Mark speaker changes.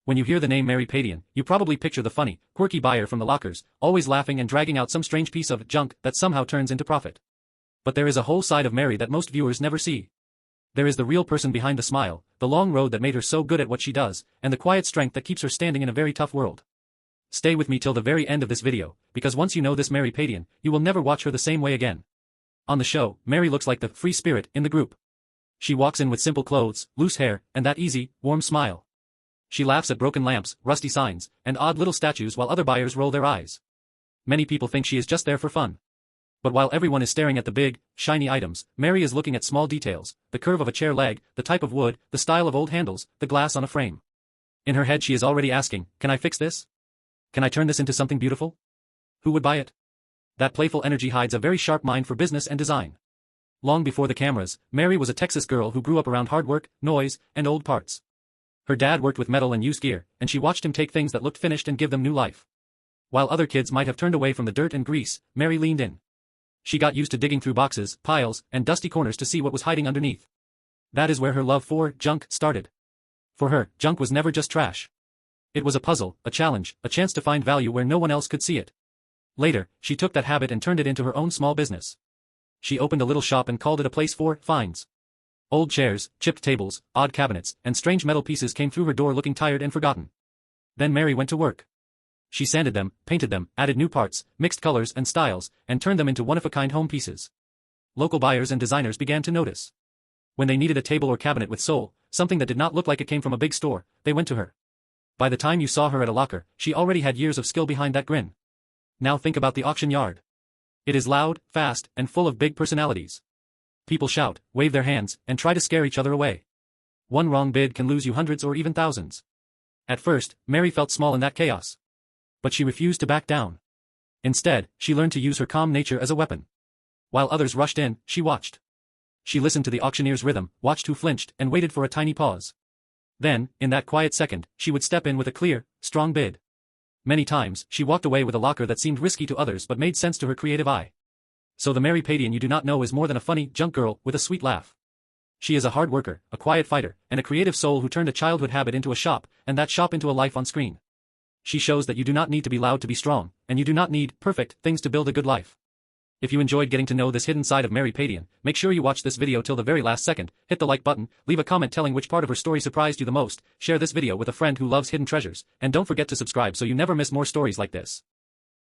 Speaker 1: When you hear the name Mary Padian, you probably picture the funny, quirky buyer from the lockers, always laughing and dragging out some strange piece of junk that somehow turns into profit. But there is a whole side of Mary that most viewers never see. There is the real person behind the smile, the long road that made her so good at what she does, and the quiet strength that keeps her standing in a very tough world. Stay with me till the very end of this video, because once you know this Mary Padian, you will never watch her the same way again. On the show, Mary looks like the free spirit in the group. She walks in with simple clothes, loose hair, and that easy, warm smile. She laughs at broken lamps, rusty signs, and odd little statues while other buyers roll their eyes. Many people think she is just there for fun. But while everyone is staring at the big, shiny items, Mary is looking at small details, the curve of a chair leg, the type of wood, the style of old handles, the glass on a frame. In her head she is already asking, can I fix this? Can I turn this into something beautiful? Who would buy it? That playful energy hides a very sharp mind for business and design. Long before the cameras, Mary was a Texas girl who grew up around hard work, noise, and old parts. Her dad worked with metal and used gear, and she watched him take things that looked finished and give them new life. While other kids might have turned away from the dirt and grease, Mary leaned in. She got used to digging through boxes, piles, and dusty corners to see what was hiding underneath. That is where her love for junk started. For her, junk was never just trash. It was a puzzle, a challenge, a chance to find value where no one else could see it. Later, she took that habit and turned it into her own small business. She opened a little shop and called it a place for finds. Old chairs, chipped tables, odd cabinets, and strange metal pieces came through her door looking tired and forgotten. Then Mary went to work. She sanded them, painted them, added new parts, mixed colors and styles, and turned them into one-of-a-kind home pieces. Local buyers and designers began to notice. When they needed a table or cabinet with soul, something that did not look like it came from a big store, they went to her. By the time you saw her at a locker, she already had years of skill behind that grin. Now think about the auction yard. It is loud, fast, and full of big personalities. People shout, wave their hands, and try to scare each other away. One wrong bid can lose you hundreds or even thousands. At first, Mary felt small in that chaos. But she refused to back down. Instead, she learned to use her calm nature as a weapon. While others rushed in, she watched. She listened to the auctioneer's rhythm, watched who flinched, and waited for a tiny pause. Then, in that quiet second, she would step in with a clear, strong bid. Many times, she walked away with a locker that seemed risky to others but made sense to her creative eye. So the Mary Padian you do not know is more than a funny, junk girl with a sweet laugh. She is a hard worker, a quiet fighter, and a creative soul who turned a childhood habit into a shop, and that shop into a life on screen. She shows that you do not need to be loud to be strong, and you do not need perfect things to build a good life. If you enjoyed getting to know this hidden side of Mary Padian, make sure you watch this video till the very last second, hit the like button, leave a comment telling which part of her story surprised you the most, share this video with a friend who loves hidden treasures, and don't forget to subscribe so you never miss more stories like this.